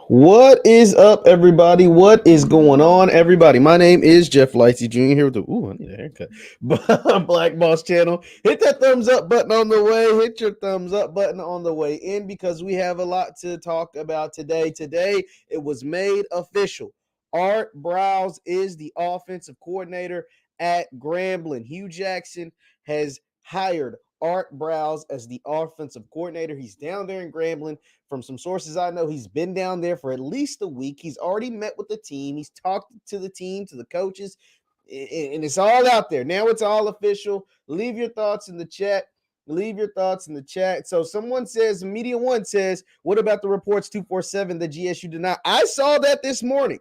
What is up, everybody? What is going on, everybody? My name is JeffLightsyJr. here with the I need a haircut. Black Boss Channel. Hit that thumbs up button on the way. Hit your thumbs up button on the way in because we have a lot to talk about today. Today, it was made official. Art Briles is the offensive coordinator at Grambling. Hugh Jackson has hired Art Briles as the offensive coordinator. He's down there in Grambling. From some sources I know, he's been down there for at least a week. He's already met with the team. He's talked to the team, to the coaches, and it's all out there. Now it's all official. Leave your thoughts in the chat. Leave your thoughts in the chat. So someone says, Media One says, what about the reports 247 that GSU did not? I saw that this morning,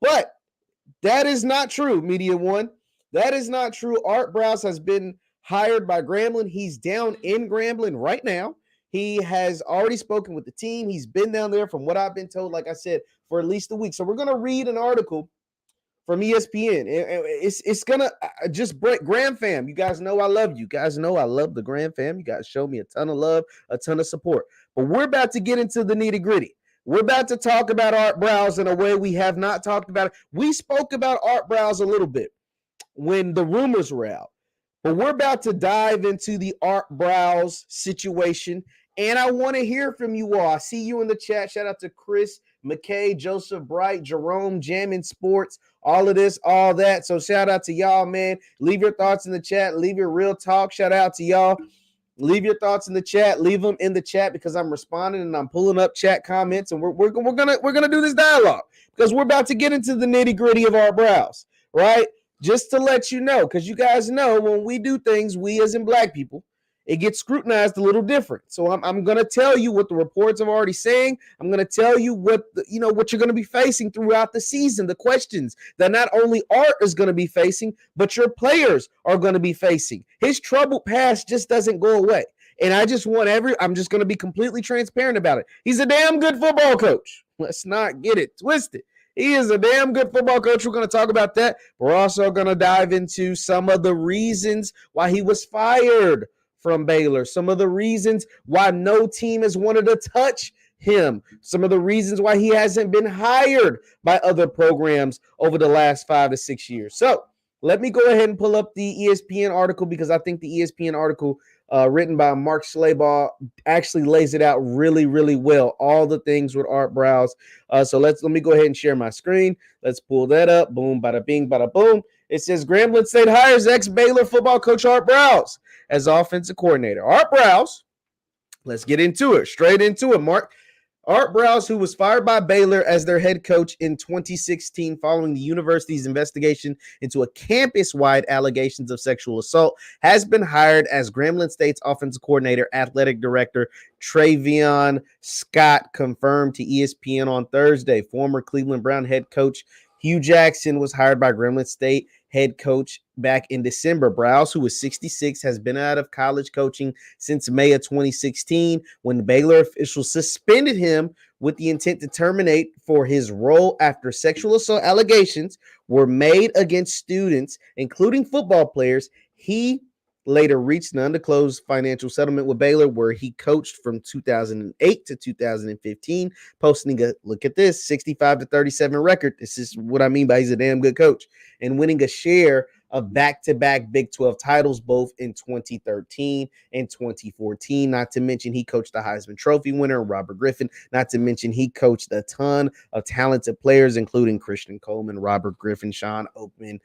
but that is not true, Media One. That is not true. Art Briles has been hired by Grambling. He's down in Grambling right now. He has already spoken with the team. He's been down there, from what I've been told, like I said, for at least a week. So we're going to read an article from ESPN. It's going to just break. Gram fam, you guys know I love you. You guys know I love the Gram fam. You guys show me a ton of love, a ton of support. But we're about to get into the nitty gritty. We're about to talk about Art Briles in a way we have not talked about it. We spoke about Art Briles a little bit when the rumors were out. But we're about to dive into the Art Briles situation, and I want to hear from you all. I see you in the chat. Shout out to Chris, McKay, Joseph Bright, Jerome, Jammin Sports, all of this, all that. So shout out to y'all, man. Leave your thoughts in the chat. Leave your real talk. Shout out to y'all. Leave your thoughts in the chat. Leave them in the chat because I'm responding and I'm pulling up chat comments, and we're gonna do this dialogue because we're about to get into the nitty gritty of Art Briles, right? Just to let you know, because you guys know when we do things, we as in black people, it gets scrutinized a little different. So I'm going to tell you what the reports are already saying. I'm going to tell you what what you're going to be facing throughout the season, the questions that not only Art is going to be facing, but your players are going to be facing. His troubled past just doesn't go away. And I just want I'm just going to be completely transparent about it. He's a damn good football coach. Let's not get it twisted. He is a damn good football coach. We're going to talk about that. We're also going to dive into some of the reasons why he was fired from Baylor, some of the reasons why no team has wanted to touch him, some of the reasons why he hasn't been hired by other programs over the last 5 to 6 years. So let me go ahead and pull up the ESPN article because I think the ESPN article written by Mark Schlabach actually lays it out really, really well. All the things with Art Briles. So let me go ahead and share my screen. Let's pull that up. Boom, bada bing, bada boom. It says Grambling State hires ex-Baylor football coach Art Briles as offensive coordinator. Art Briles, let's get into it. Straight into it, Mark. Art Briles, who was fired by Baylor as their head coach in 2016 following the university's investigation into a campus-wide allegations of sexual assault, has been hired as Grambling State's offensive coordinator. Athletic director Travion Scott confirmed to ESPN on Thursday. Former Cleveland Brown head coach Hugh Jackson was hired by Grambling State head coach back in December. Briles, who is 66, has been out of college coaching since May of 2016 when Baylor officials suspended him with the intent to terminate for his role after sexual assault allegations were made against students, including football players. He later reached an undisclosed financial settlement with Baylor where he coached from 2008 to 2015, posting a, look at this, 65 to 37 record. This is what I mean by he's a damn good coach, and winning a share of back-to-back Big 12 titles, both in 2013 and 2014. Not to mention he coached the Heisman Trophy winner, Robert Griffin. Not to mention he coached a ton of talented players, including Christian Coleman, Robert Griffin, Sean Oakman,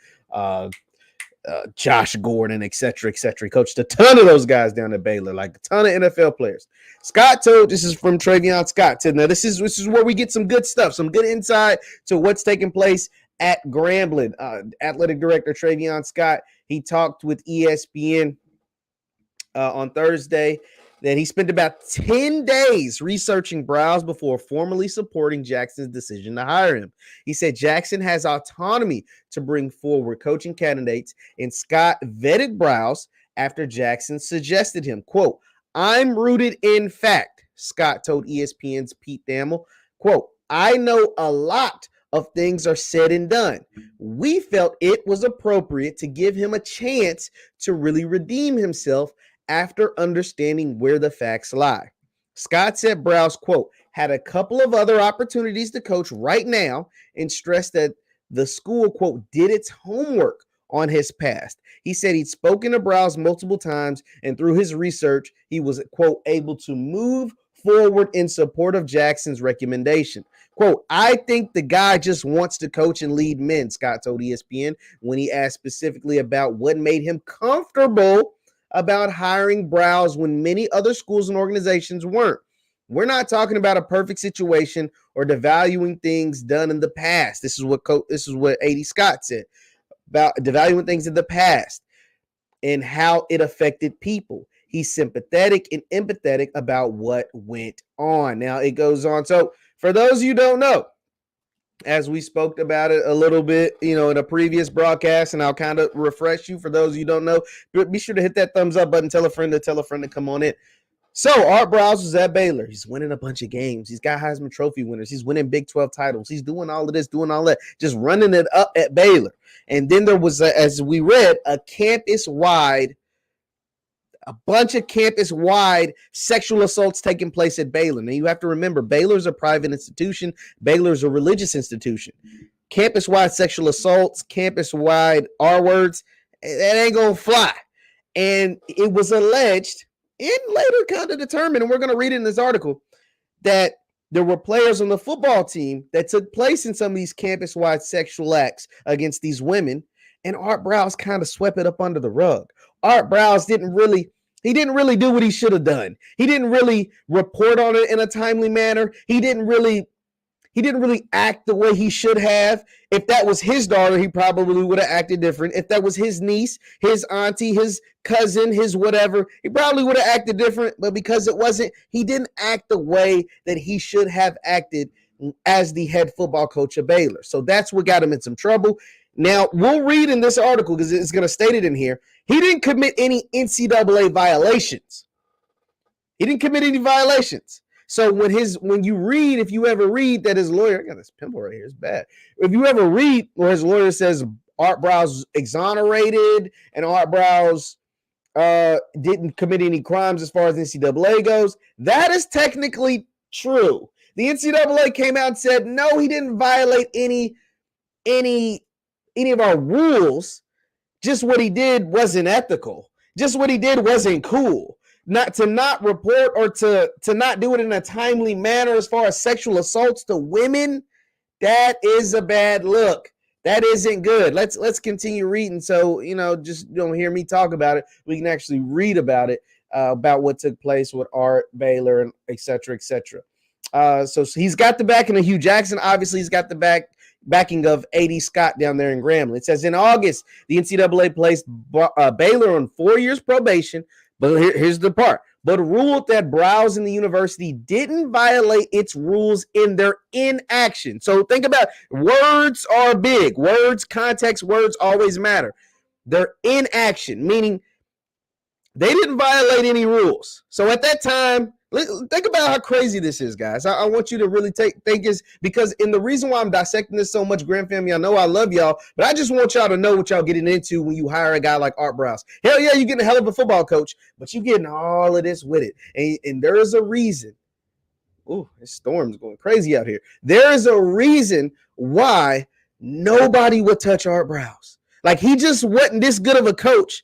Josh Gordon, etc., etc. He coached a ton of those guys down at Baylor, like a ton of NFL players. Scott told, this is from Travion Scott. Now, this is where we get some good stuff, some good insight to what's taking place at Grambling. Athletic director Travion Scott, he talked with ESPN on Thursday that he spent about 10 days researching Briles before formally supporting Jackson's decision to hire him. He said Jackson has autonomy to bring forward coaching candidates, and Scott vetted Briles after Jackson suggested him. Quote, "I'm rooted in fact," Scott told ESPN's Pete Thamel. Quote, "I know a lot of things are said and done. We felt it was appropriate to give him a chance to really redeem himself after understanding where the facts lie." Scott said Briles, quote, had a couple of other opportunities to coach right now and stressed that the school, quote, did its homework on his past. He said he'd spoken to Briles multiple times, and through his research, he was, quote, able to move forward in support of Jackson's recommendation. Quote, I think the guy just wants to coach and lead men, Scott told ESPN when he asked specifically about what made him comfortable about hiring Briles when many other schools and organizations weren't. We're not talking about a perfect situation or devaluing things done in the past. This is what A.D. Scott said about devaluing things in the past and how it affected people. He's sympathetic and empathetic about what went on. Now it goes on. So for those of you who don't know, as we spoke about it a little bit, in a previous broadcast, and I'll kind of refresh you for those of you who don't know, be sure to hit that thumbs up button, tell a friend to come on in. So Art Briles was at Baylor. He's winning a bunch of games. He's got Heisman Trophy winners. He's winning Big 12 titles. He's doing all of this, doing all that, just running it up at Baylor. And then there was, as we read, a bunch of campus-wide sexual assaults taking place at Baylor. Now, you have to remember, Baylor's a private institution. Baylor's a religious institution. Campus-wide sexual assaults, campus-wide R-words, that ain't going to fly. And it was alleged and later kind of determined, and we're going to read it in this article, that there were players on the football team that took place in some of these campus-wide sexual acts against these women, and Art Briles kind of swept it up under the rug. Art Briles didn't really do what he should have done. He didn't really report on it in a timely manner. He didn't really act the way he should have. If that was his daughter, he probably would have acted different. If that was his niece, his auntie, his cousin, his whatever, he probably would have acted different. But because it wasn't, he didn't act the way that he should have acted as the head football coach of Baylor. So that's what got him in some trouble. Now, we'll read in this article, because it's going to state it in here, he didn't commit any NCAA violations. He didn't commit any violations. So when you read, if you ever read that his lawyer, I got this pimple right here, it's bad. If you ever read where his lawyer says Art Briles exonerated and Art Briles didn't commit any crimes as far as NCAA goes, that is technically true. The NCAA came out and said, no, he didn't violate any of our rules. Just what he did wasn't ethical. Just what he did wasn't cool. Not report or to not do it in a timely manner as far as sexual assaults to women, that is a bad look. That isn't good. Let's continue reading. So, just don't hear me talk about it. We can actually read about it, about what took place with Art, Baylor, and et cetera, et cetera. So he's got the backing of Hugh Jackson. Obviously, he's got the backing of A.D. Scott down there in Grambling. It says in August, the NCAA placed Baylor on 4 years probation. But here's the part. But ruled that Briles and the university didn't violate its rules in their inaction. So think about words are big. Words, context, words always matter. Their inaction, meaning they didn't violate any rules. So at that time, think about how crazy this is, guys. I want you to really think is because the reason why I'm dissecting this so much, Grand Family, I know I love y'all, but I just want y'all to know what y'all getting into when you hire a guy like Art Briles. Hell yeah, you're getting a hell of a football coach, but you're getting all of this with it. And there is a reason. Ooh, this storm's going crazy out here. There is a reason why nobody would touch Art Briles. Like, he just wasn't this good of a coach,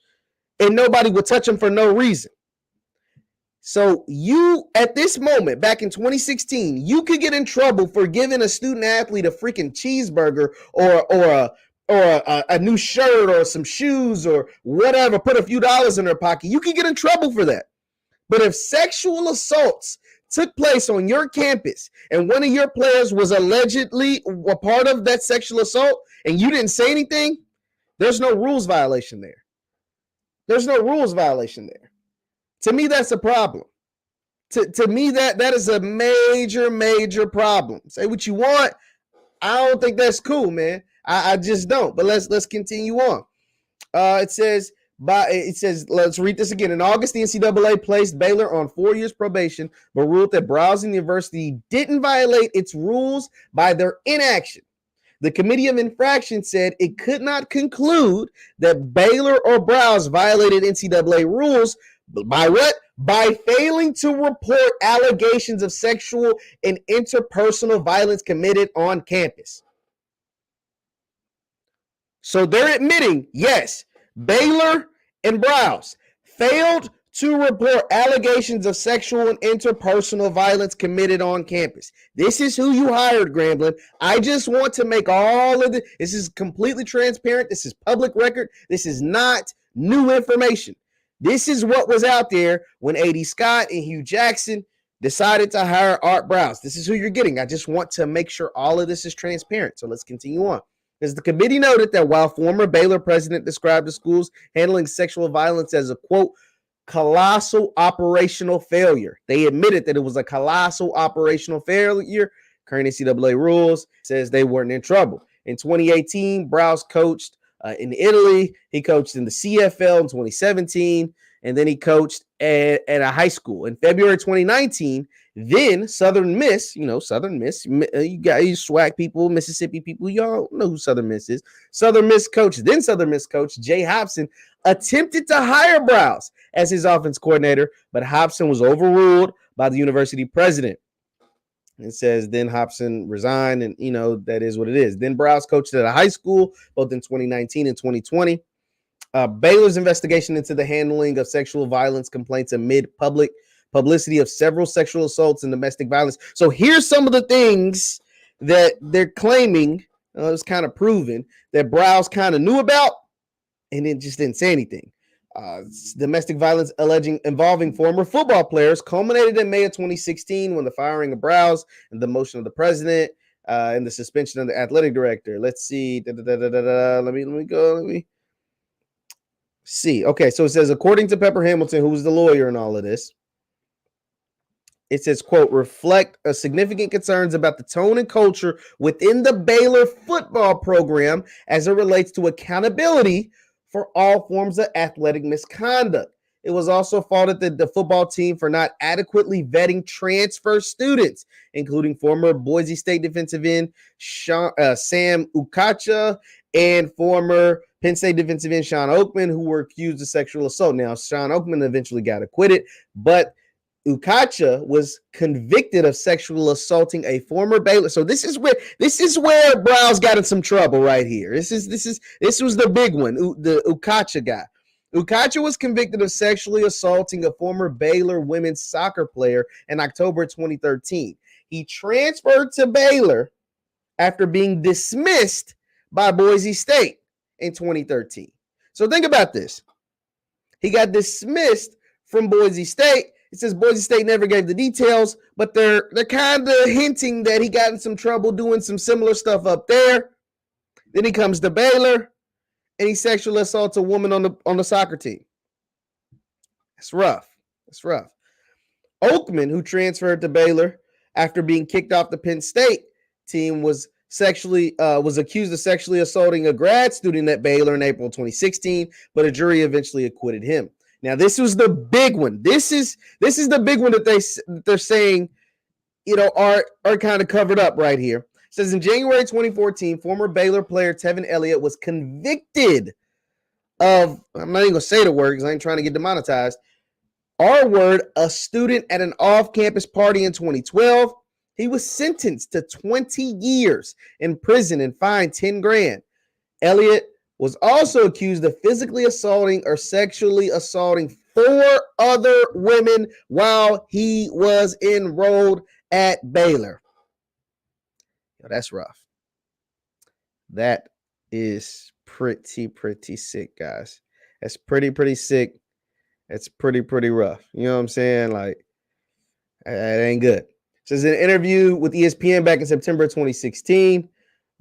and nobody would touch him for no reason. So you, at this moment, back in 2016, you could get in trouble for giving a student athlete a freaking cheeseburger or a new shirt or some shoes or whatever, put a few dollars in their pocket. You could get in trouble for that. But if sexual assaults took place on your campus and one of your players was allegedly a part of that sexual assault and you didn't say anything, there's no rules violation there. There's no rules violation there. To me, that's a problem. To me, that is a major problem. Say what you want. I don't think that's cool, man. I just don't. But let's continue on. It says, let's read this again. In August, the NCAA placed Baylor on 4 years probation, but ruled that Briles University didn't violate its rules by their inaction. The Committee of Infraction said it could not conclude that Baylor or Briles violated NCAA rules, By what? By failing to report allegations of sexual and interpersonal violence committed on campus. So they're admitting, yes, Baylor and Briles failed to report allegations of sexual and interpersonal violence committed on campus. This is who you hired, Grambling. I just want to make all of this is completely transparent. This is public record. This is not new information. This is what was out there when A.D. Scott and Hugh Jackson decided to hire Art Briles. This is who you're getting. I just want to make sure all of this is transparent. So let's continue on. As the committee noted that while former Baylor president described the school's handling sexual violence as a, quote, colossal operational failure, they admitted that it was a colossal operational failure. Current NCAA rules says they weren't in trouble. In 2018, Briles coached in Italy. He coached in the CFL in 2017, and then he coached at a high school. In February 2019, then Southern Miss, Southern Miss, you got you SWAC people, Mississippi people, y'all know who Southern Miss is. Southern Miss coach Jay Hobson attempted to hire Briles as his offense coordinator, but Hobson was overruled by the university president. It says then Hobson resigned, and that is what it is. Then Briles coached at a high school both in 2019 and 2020. Baylor's investigation into the handling of sexual violence complaints amid publicity of several sexual assaults and domestic violence. So here's some of the things that they're claiming, it's kind of proven, that Briles kind of knew about and then just didn't say anything. Domestic violence involving former football players culminated in May of 2016 when the firing of Briles and the motion of the president and the suspension of the athletic director. Let's see. Let me see. Okay, so it says, according to Pepper Hamilton, who was the lawyer in all of this, it says, quote, reflect significant concerns about the tone and culture within the Baylor football program as it relates to accountability for all forms of athletic misconduct. It was also faulted the football team for not adequately vetting transfer students, including former Boise State defensive end Sam Ukacha and former Penn State defensive end Sean Oakman, who were accused of sexual assault. Now, Sean Oakman eventually got acquitted, but Ukacha was convicted of sexual assaulting a former Baylor. So this is where Briles got in some trouble right here. This was the big one, the Ukacha guy. Ukacha was convicted of sexually assaulting a former Baylor women's soccer player in October 2013. He transferred to Baylor after being dismissed by Boise State in 2013. So think about this. He got dismissed from Boise State. It says Boise State never gave the details, but they're kind of hinting that he got in some trouble doing some similar stuff up there. Then he comes to Baylor and he sexually assaults a woman on the soccer team. It's rough. Oakman, who transferred to Baylor after being kicked off the Penn State team, was accused of sexually assaulting a grad student at Baylor in April 2016, but a jury eventually acquitted him. Now, this was the big one. This is the big one that they're saying, are kind of covered up right here. It says in January 2014, former Baylor player Tevin Elliott was convicted of, I'm not even going to say the word because I ain't trying to get demonetized, R-word, a student at an off-campus party in 2012. He was sentenced to 20 years in prison and fined $10,000. Elliott was also accused of physically assaulting or sexually assaulting 4 other women while he was enrolled at Baylor. That's rough. That is pretty sick, guys. That's pretty sick. That's pretty rough. You know what I'm saying? Like, that ain't good. So in an interview with ESPN back in September 2016,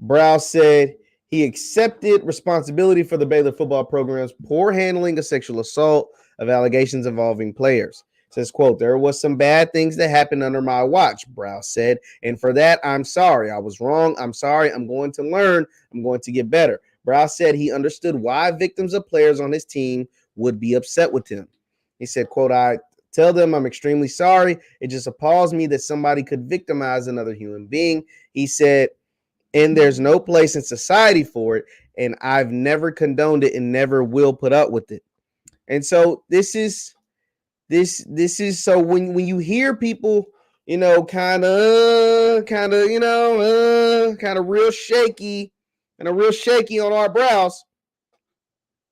Briles said he accepted responsibility for the Baylor football program's poor handling of sexual assault of allegations involving players. It says, quote, there was some bad things that happened under my watch, Briles said, and for that, I'm sorry. I was wrong. I'm sorry. I'm going to learn. I'm going to get better. Briles said he understood why victims of players on his team would be upset with him. He said, quote, I tell them I'm extremely sorry. It just appalls me that somebody could victimize another human being. He said, and there's no place in society for it, and I've never condoned it and never will put up with it. And so this is This is so when you hear people, kind of real shaky on Art Briles.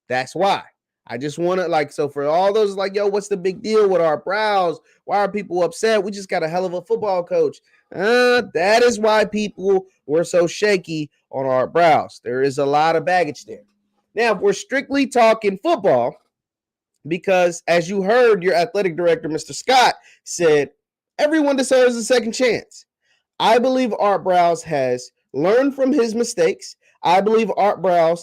That's why. I just want to so for all those yo, what's the big deal with Art Briles? Why are people upset? We just got a hell of a football coach. That is why people were so shaky on Art Briles. There is a lot of baggage there. Now, if we're strictly talking football, because as you heard, your athletic director, Mr. Scott, said everyone deserves a second chance. I believe Art Briles has learned from his mistakes. I believe Art Briles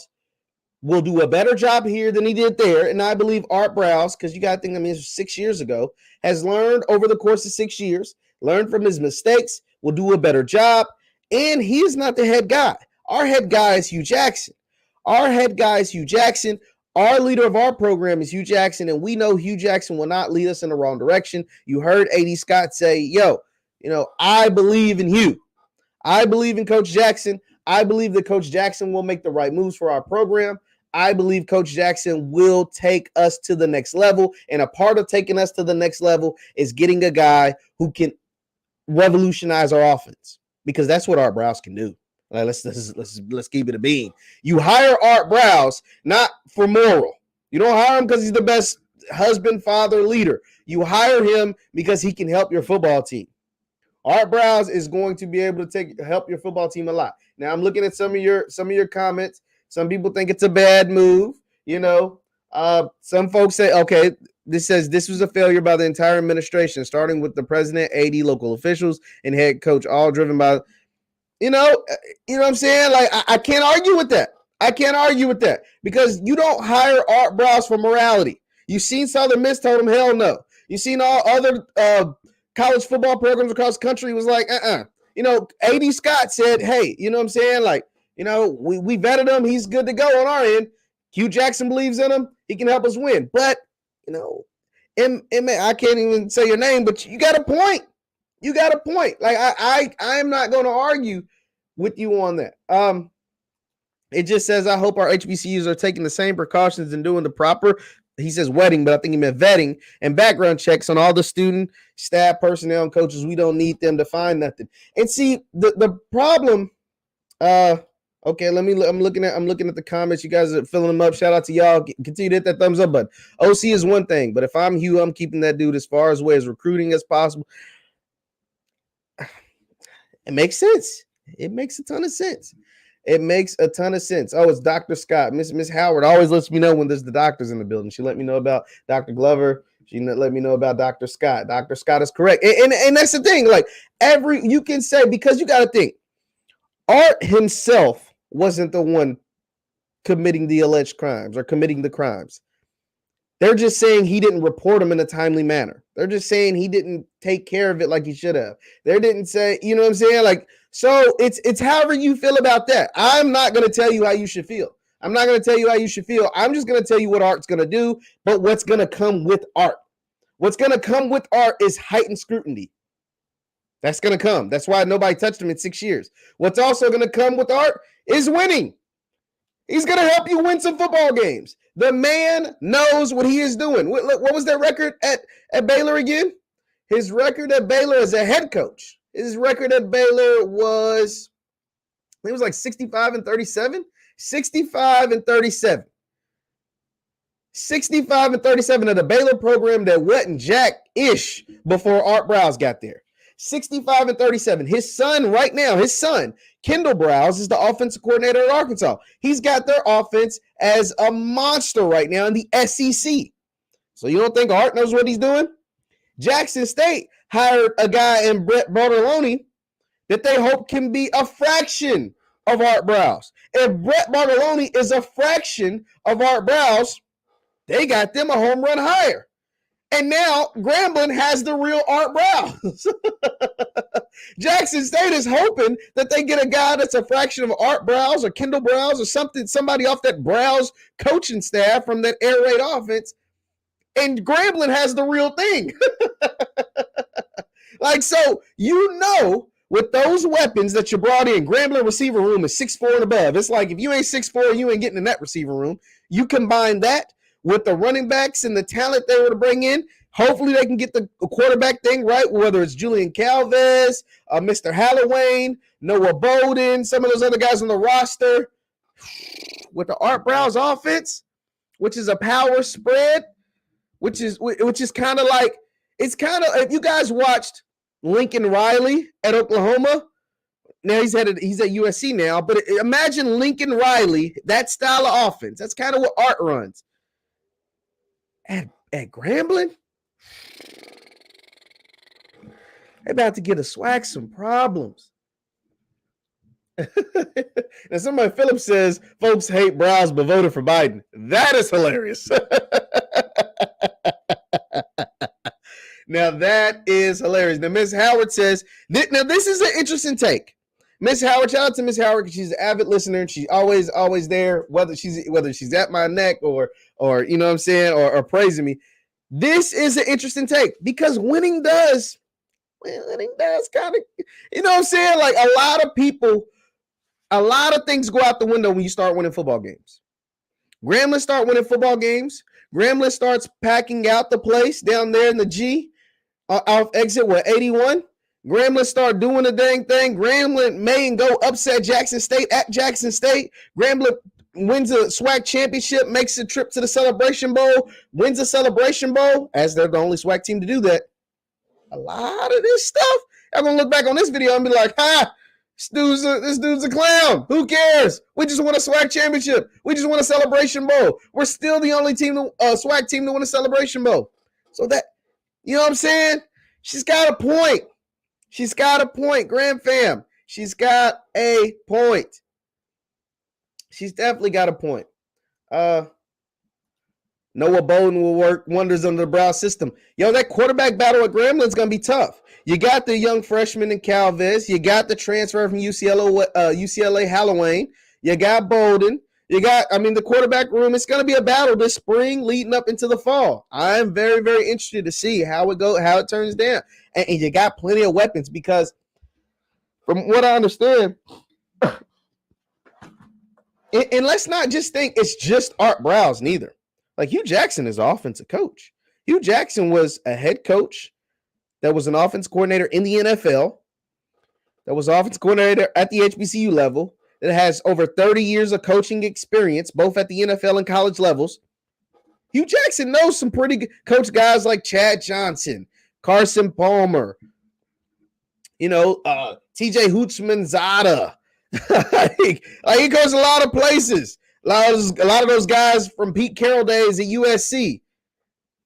will do a better job here than he did there. And I believe Art Briles, because you got to think, it was 6 years ago, has learned over the course of 6 years, learned from his mistakes, will do a better job. And he is not the head guy. Our head guy is Hugh Jackson. Our leader of our program is Hugh Jackson, and we know Hugh Jackson will not lead us in the wrong direction. You heard A.D. Scott say, I believe in Hugh. I believe in Coach Jackson. I believe that Coach Jackson will make the right moves for our program. I believe Coach Jackson will take us to the next level, and a part of taking us to the next level is getting a guy who can revolutionize our offense, because that's what Art Briles can do. Let's keep it a bean. You hire Art Briles not for moral. You don't hire him because he's the best husband, father, leader. You hire him because he can help your football team. Art Briles is going to be able to help your football team a lot. Now I'm looking at some of your comments. Some people think it's a bad move. Some folks say, okay, this says this was a failure by the entire administration, starting with the president, AD, local officials, and head coach, all driven by, you know what I'm saying? I can't argue with that. Because you don't hire Art Briles for morality. You've seen Southern Miss told him, hell no. You've seen all other college football programs across the country was like, A.D. Scott said, hey, you know what I'm saying? We vetted him. He's good to go on our end. Hugh Jackson believes in him. He can help us win. But, I can't even say your name, but you got a point. I am not going to argue with you on that. It just says, I hope our HBCUs are taking the same precautions and doing the proper, he says wedding, but I think he meant vetting and background checks on all the student, staff, personnel, and coaches. We don't need them to find nothing. And see, the problem, okay, I'm looking at the comments. You guys are filling them up. Shout out to y'all. Continue to hit that thumbs up button. OC is one thing, but if I'm Hugh, I'm keeping that dude as far away as recruiting as possible. It makes sense. It makes a ton of sense. Oh, it's Dr. Scott. Miss Howard always lets me know when there's the doctors in the building. She let me know about Dr. Glover. She let me know about Dr. Scott. Dr. Scott is correct. And that's the thing. You can say, because you got to think, Art himself wasn't the one committing the alleged crimes or committing the crimes. They're just saying he didn't report them in a timely manner. They're just saying he didn't take care of it like he should have. They didn't say, you know what I'm saying? So it's however you feel about that. I'm not going to tell you how you should feel. I'm just going to tell you what Art's going to do, but what's going to come with Art. What's going to come with Art is heightened scrutiny. That's going to come. That's why nobody touched him in 6 years. What's also going to come with Art is winning. He's going to help you win some football games. The man knows what he is doing. What was their record at Baylor again? His record at Baylor as a head coach. His record at Baylor was, I think it was like 65-37. 65-37. 65-37 of the Baylor program that wasn't jack-ish before Art Briles got there. 65-37. His son, Kendall Briles, is the offensive coordinator at Arkansas. He's got their offense as a monster right now in the SEC. So you don't think Art knows what he's doing? Jackson State hired a guy in Brett Bartolone that they hope can be a fraction of Art Briles. If Brett Bartolone is a fraction of Art Briles, they got them a home run higher. And now Grambling has the real Art Briles. Jackson State is hoping that they get a guy that's a fraction of Art Briles or Kendall Briles or somebody off that Briles coaching staff from that air raid offense. And Grambling has the real thing. So, with those weapons that you brought in, Grambling receiver room is 6'4" and above. It's like if you ain't 6'4", you ain't getting in that receiver room. You combine that with the running backs and the talent they were to bring in, Hopefully they can get the quarterback thing right, whether it's Julian Calves, Mr. Halloween, Noah Bowden, some of those other guys on the roster. With the Art Briles offense, which is a power spread, which is kind of like, it's kind of, if you guys watched Lincoln Riley at Oklahoma, now he's at USC now, but imagine Lincoln Riley, that style of offense. That's kind of what Art runs. At Grambling, they're about to get a swag some problems. And somebody, Phillips says, folks hate Briles but voted for Biden. That is hilarious. Now that is hilarious. Now Miss Howard says, now this is an interesting take. Miss Howard, shout out to Miss Howard because she's an avid listener and she's always there, whether she's at my neck or you know what I'm saying, or praising me. This is an interesting take because winning does kind of, you know what I'm saying? Like a lot of things go out the window when you start winning football games. Grambling start winning football games. Grambling starts packing out the place down there in the G off exit 81. Grambling start doing the dang thing. Grambling may go upset Jackson State at Jackson State. Grambling wins a SWAC championship, makes a trip to the Celebration Bowl, wins a Celebration Bowl, as they're the only SWAC team to do that. A lot of this stuff, I'm going to look back on this video and be like, this dude's a clown. Who cares? We just won a SWAC championship. We just won a Celebration Bowl. We're still the only SWAC team to win a Celebration Bowl. So that, you know what I'm saying? She's got a point. She's got a point, Grand Fam. She's got a point. She's definitely got a point. Noah Bowden will work wonders under the Briles system. Yo, that quarterback battle at Grambling is going to be tough. You got the young freshman in Calves. You got the transfer from UCLA Halloween. You got Bowden. The quarterback room. It's going to be a battle this spring leading up into the fall. I'm very, very interested to see how it turns down. And you got plenty of weapons because from what I understand, and let's not just think it's just Art Briles neither. Like Hugh Jackson is an offensive coach. Hugh Jackson was a head coach that was an offense coordinator in the NFL, that was offense coordinator at the HBCU level, that has over 30 years of coaching experience, both at the NFL and college levels. Hugh Jackson knows some pretty good coach guys like Chad Johnson, Carson Palmer, TJ Hoochmanzada. He goes a lot of places. A lot of those guys from Pete Carroll days at USC.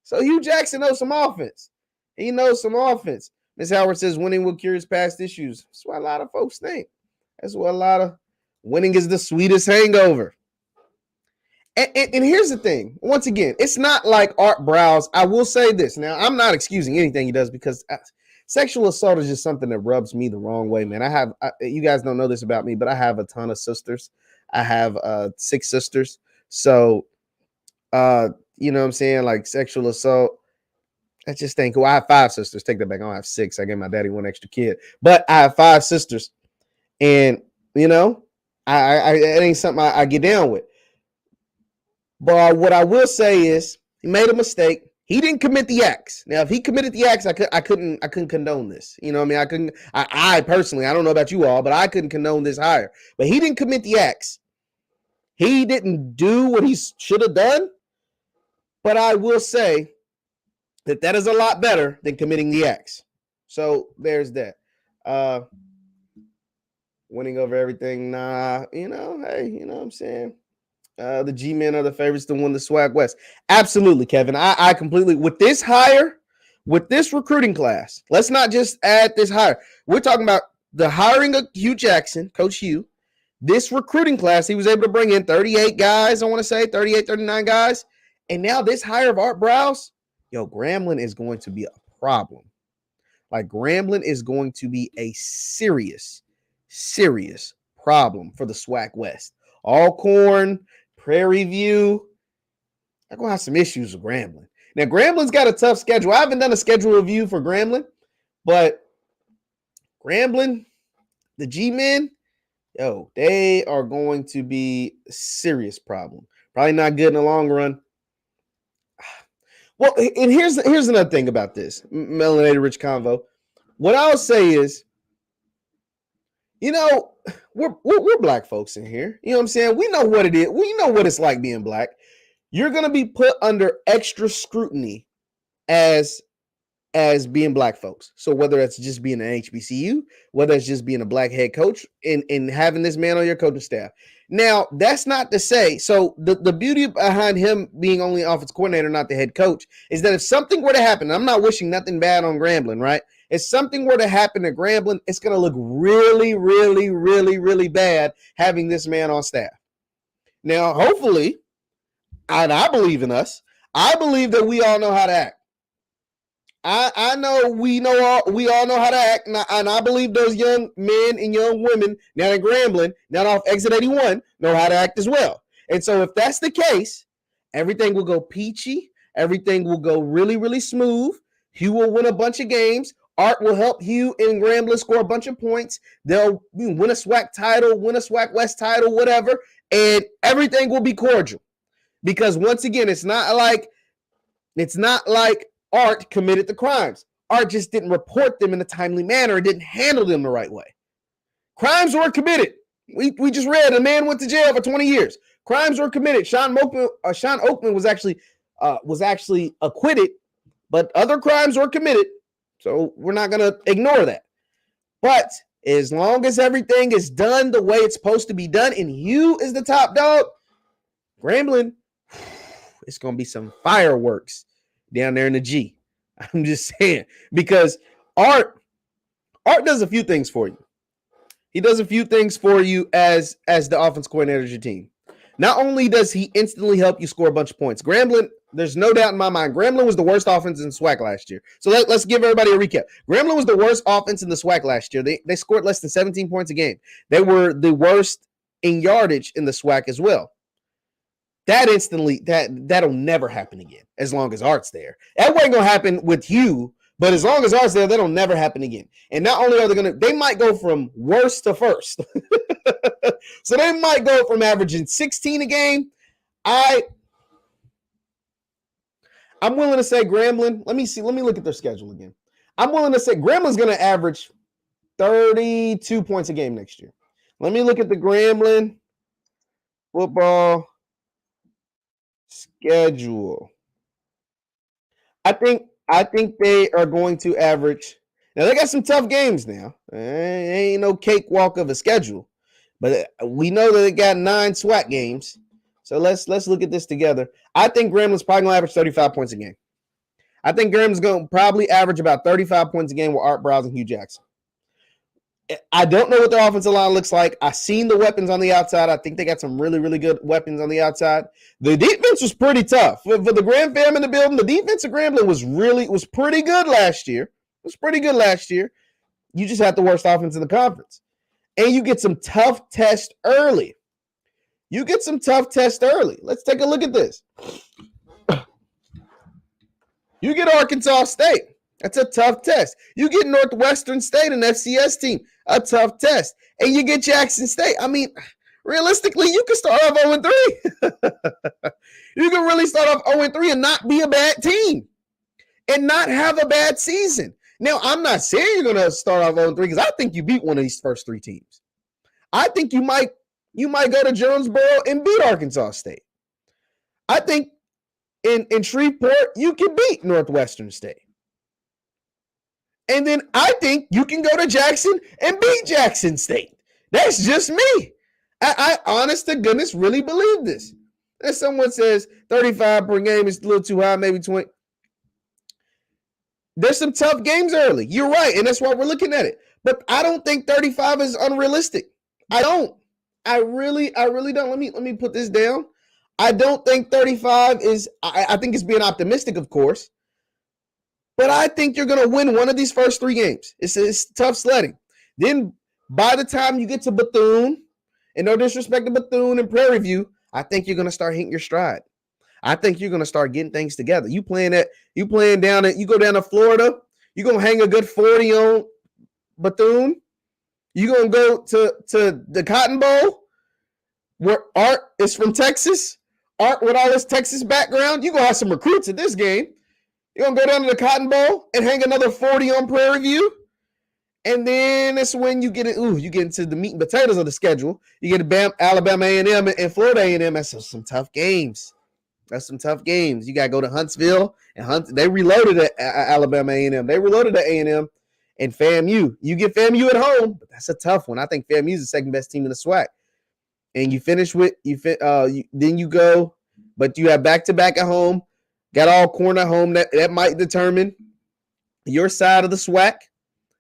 So Hugh Jackson knows some offense. He knows some offense. Ms. Howard says winning will cure his past issues. That's what a lot of folks think. That's what a lot of winning is the sweetest hangover. And here's the thing. Once again, it's not like Art Briles. I will say this. Now, I'm not excusing anything he does because sexual assault is just something that rubs me the wrong way, man. You guys don't know this about me, but I have a ton of sisters. I have 6 sisters. So, you know what I'm saying? Like sexual assault. I just think, I have 5 sisters. Take that back. I don't have 6. I gave my daddy 1 extra kid. But I have 5 sisters. And, it ain't something I get down with. But what I will say is he made a mistake. He didn't commit the acts. Now, if he committed the acts, I couldn't condone this. You know what I mean? I personally, I don't know about you all, but I couldn't condone this hire. But he didn't commit the acts. He didn't do what he should have done. But I will say that is a lot better than committing the acts. So there's that. Winning over everything. Nah, hey, you know what I'm saying? The G-men are the favorites to win the SWAC West. Absolutely, Kevin. I completely, with this hire, with this recruiting class, let's not just add this hire. We're talking about the hiring of Hugh Jackson, Coach Hugh. This recruiting class, he was able to bring in 38 guys, I want to say, 38, 39 guys. And now this hire of Art Briles, Grambling is going to be a problem. Like, Grambling is going to be a serious, serious problem for the SWAC West. Alcorn, Prairie View, I'm going to have some issues with Grambling. Now, Grambling's got a tough schedule. I haven't done a schedule review for Grambling, but Grambling, the G-men, they are going to be a serious problem. Probably not good in the long run. Well, and here's another thing about this Melanated Rich Convo. What I'll say is, we're black folks in here. You know what I'm saying? We know what it is. We know what it's like being black. You're gonna be put under extra scrutiny as being black folks. So whether it's just being an HBCU, whether it's just being a black head coach and having this man on your coaching staff. Now, that's not to say, so the beauty behind him being only offensive coordinator, not the head coach, is that if something were to happen, I'm not wishing nothing bad on Grambling, right? If something were to happen to Grambling, it's going to look really, really, really, really bad having this man on staff. Now, hopefully, and I believe in us, I believe that we all know how to act. I know we all know how to act, and I believe those young men and young women now in Grambling, now off Exit 81, know how to act as well. And so if that's the case, everything will go peachy. Everything will go really, really smooth. Hugh will win a bunch of games. Art will help Hugh and Grambling score a bunch of points. They'll win a SWAC title, win a SWAC West title, whatever, and everything will be cordial. Because once again, it's not like Art committed the crimes. Art just didn't report them in a timely manner, didn't handle them the right way. Crimes were committed. We just read a man went to jail for 20 years. Crimes were committed. Sean Oakman was actually acquitted, but other crimes were committed. So we're not going to ignore that. But as long as everything is done the way it's supposed to be done, and Hugh is the top dog, Grambling, it's going to be some fireworks down there in the G. I'm just saying, because Art does a few things for you. He does a few things for you as the offense coordinator of your team. Not only does he instantly help you score a bunch of points, Grambling, there's no doubt in my mind, Grambling was the worst offense in SWAC last year. So let's give everybody a recap. Grambling was the worst offense in the SWAC last year. They scored less than 17 points a game. They were the worst in yardage in the SWAC as well. That'll never happen again as long as Art's there. That wasn't going to happen with Hugh, but as long as Art's there, that'll never happen again. And not only are they might go from worst to first. So they might go from averaging 16 a game. I'm willing to say Grambling. Let me look at their schedule again. I'm willing to say Grambling's going to average 32 points a game next year. Let me look at the Grambling football schedule. I think they are going to average. Now they got some tough games now. Ain't no cakewalk of a schedule, but we know that they got 9 SWAC games. So let's look at this together. I think Grambling's probably going to average 35 points a game. I think Grambling's going to probably average about 35 points a game with Art Briles and Hugh Jackson. I don't know what their offensive line looks like. I've seen the weapons on the outside. I think they got some really, really good weapons on the outside. The defense was pretty tough. For the Grand Fam in the building, the defense of Grambling was pretty good last year. You just had the worst offense in the conference. And you get some tough tests early. Let's take a look at this. You get Arkansas State. That's a tough test. You get Northwestern State, an FCS team, a tough test. And you get Jackson State. I mean, realistically, you can start off 0-3. You can really start off 0-3 and not be a bad team and not have a bad season. Now, I'm not saying you're going to start off 0-3 because I think you beat one of these first 3 teams. I think you might go to Jonesboro and beat Arkansas State. I think in Shreveport, you can beat Northwestern State. And then I think you can go to Jackson and beat Jackson State. That's just me. I honest to goodness, really believe this. If someone says 35 per game is a little too high, maybe 20. There's some tough games early. You're right, and that's why we're looking at it. But I don't think 35 is unrealistic. I don't. I really don't. Let me put this down. I don't think 35 is. I think it's being optimistic, of course. But I think you're going to win one of these first 3 games. It's tough sledding. Then by the time you get to Bethune, and no disrespect to Bethune and Prairie View, I think you're going to start hitting your stride. I think you're going to start getting things together. You go down to Florida, you're going to hang a good 40 on Bethune. You're going to go to the Cotton Bowl, where Art is from Texas. Art with all his Texas background. You're going to have some recruits at this game. You're going to go down to the Cotton Bowl and hang another 40 on Prairie View. And then that's when you get into the meat and potatoes of the schedule. You get Alabama A&M and Florida A&M. That's some tough games. You got to go to Huntsville. And they reloaded at Alabama A&M. They reloaded at A&M and FAMU. You get FAMU at home, but that's a tough one. I think FAMU is the second best team in the SWAC. And you finish with then you go, but you have back-to-back at home. Got Alcorn at home. That might determine your side of the SWAC.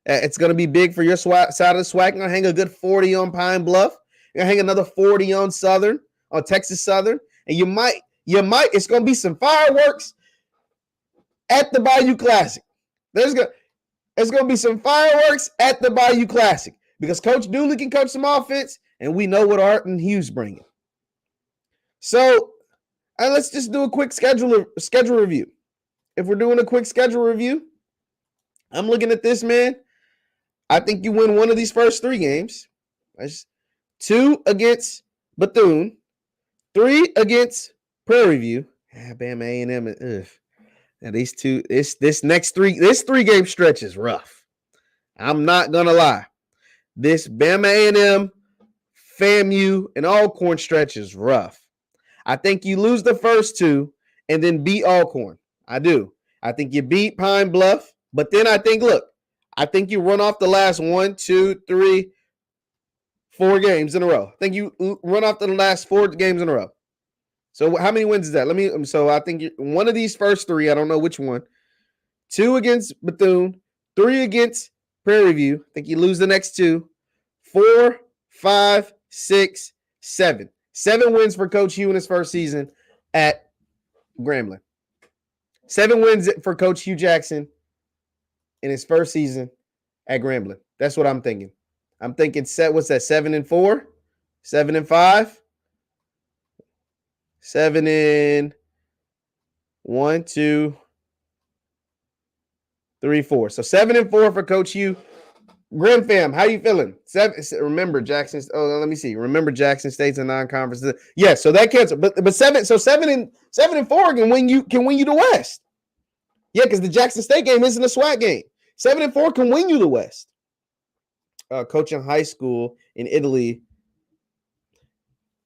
It's going to be big for your side of the SWAC. You're going to hang a good 40 on Pine Bluff. You're going to hang another 40 on Texas Southern. And you might, it's going to be some fireworks at the Bayou Classic. It's going to be some fireworks at the Bayou Classic because Coach Dooley can coach some offense, and we know what Art and Hughes bringing. So let's just do a quick schedule review. If we're doing a quick schedule review, I'm looking at this, man. I think you win one of these first 3 games. That's 2 against Bethune, 3 against Prairie View. Alabama A&M. Now these two, this 3-game stretch is rough. I'm not gonna lie. This Bama A&M, FAMU, and Alcorn stretch is rough. I think you lose the first 2 and then beat Alcorn. I do. I think you beat Pine Bluff, but then I think you run off the last 1, 2, 3, 4 games in a row. I think you run off the last 4 games in a row. So how many wins is that? So I think one of these first 3, I don't know which one. 2 against Bethune, 3 against Prairie View. I think you lose the next 2. 4, 5, 6, 7. 7 wins for Coach Hugh in his first season at Grambling. 7 wins for Coach Hugh Jackson in his first season at Grambling. That's what I'm thinking. I'm thinking what's that? 7-4, 7-5, 7 1, 2, 3, 4. So 7-4 for Coach Hugh. Grim fam, how you feeling? Remember Jackson. Oh, let me see. Remember Jackson State's a non-conference. Yeah, so that canceled. But 7 and 4 can win you the West. Yeah, because the Jackson State game isn't a SWAC game. 7 and 4 can win you the West. Coaching high school in Italy.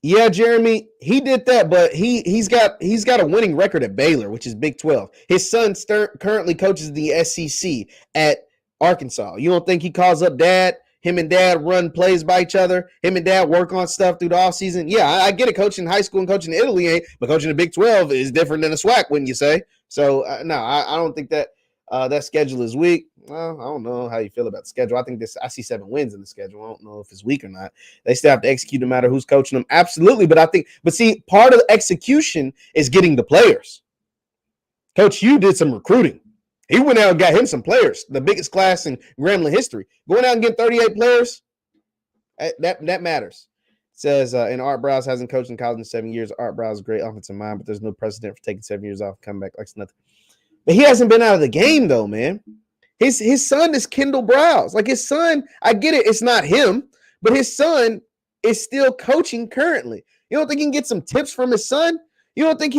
Yeah, Jeremy, he did that, but he's got a winning record at Baylor, which is Big 12. His son currently coaches the SEC at Arkansas. You don't think he calls up dad? Him and dad run plays by each other. Him and dad work on stuff through the offseason. Yeah, I get it. Coaching high school and coaching in Italy ain't, but coaching the Big 12 is different than a SWAC, wouldn't you say? So, no, I don't think that that schedule is weak. Well, I don't know how you feel about the schedule. I see 7 wins in the schedule. I don't know if it's weak or not. They still have to execute no matter who's coaching them. Absolutely. But see, part of the execution is getting the players. Coach Hugh did some recruiting. He went out and got him some players, the biggest class in Grambling history. Going out and getting 38 players, that matters. It says, and Art Briles hasn't coached in college in 7 years. Art Briles is a great offensive mind, but there's no precedent for taking 7 years off and coming back like it's nothing. But he hasn't been out of the game, though, man. His son is Kendall Briles. Like, his son, I get it, it's not him, but his son is still coaching currently. You don't think he can get some tips from his son? You don't think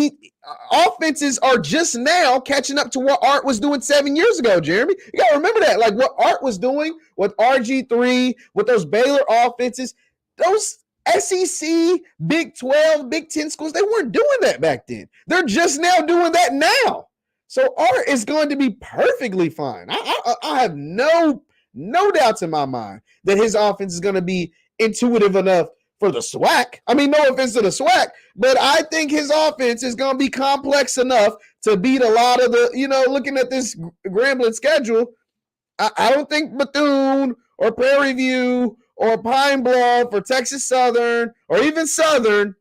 offenses are just now catching up to what Art was doing 7 years ago, Jeremy? You got to remember that. Like, what Art was doing with RG3, with those Baylor offenses, those SEC, Big 12, Big 10 schools, they weren't doing that back then. They're just now doing that now. So Art is going to be perfectly fine. I have no doubts in my mind that his offense is going to be intuitive enough for the SWAC. I mean, no offense to the SWAC, but I think his offense is going to be complex enough to beat a lot of the, looking at this Grambling schedule, I don't think Bethune or Prairie View or Pine Bluff or Texas Southern or even Southern,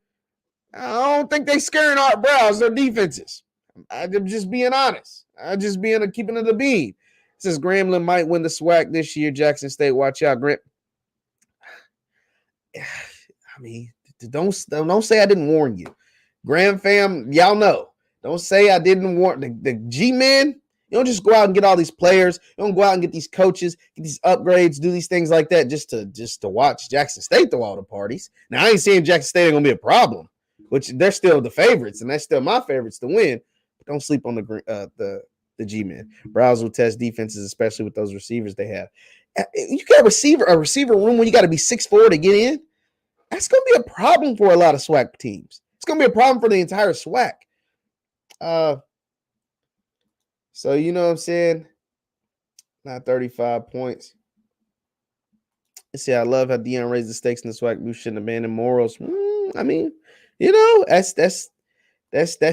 I don't think they scaring Art Briles, their defenses. I'm just being honest. I'm just keeping it a bean. It says Grambling might win the SWAC this year. Jackson State, watch out, Grant. I mean, don't say I didn't warn you. Gram fam, y'all know. Don't say I didn't warn the G-men. You don't just go out and get all these players. You don't go out and get these coaches, get these upgrades, do these things like that just to watch Jackson State throw all the parties. Now, I ain't saying Jackson State ain't going to be a problem, which they're still the favorites, and that's still my favorites to win. But don't sleep on the the G-men. Briles will test defenses, especially with those receivers they have. You got a receiver room when you got to be 6'4" to get in. That's going to be a problem for a lot of SWAC teams. It's going to be a problem for the entire SWAC. So you know what I'm saying? Not 35 points. Let's see, I love how Deion raised the stakes in the SWAC. We shouldn't abandon morals. I mean, you know, that's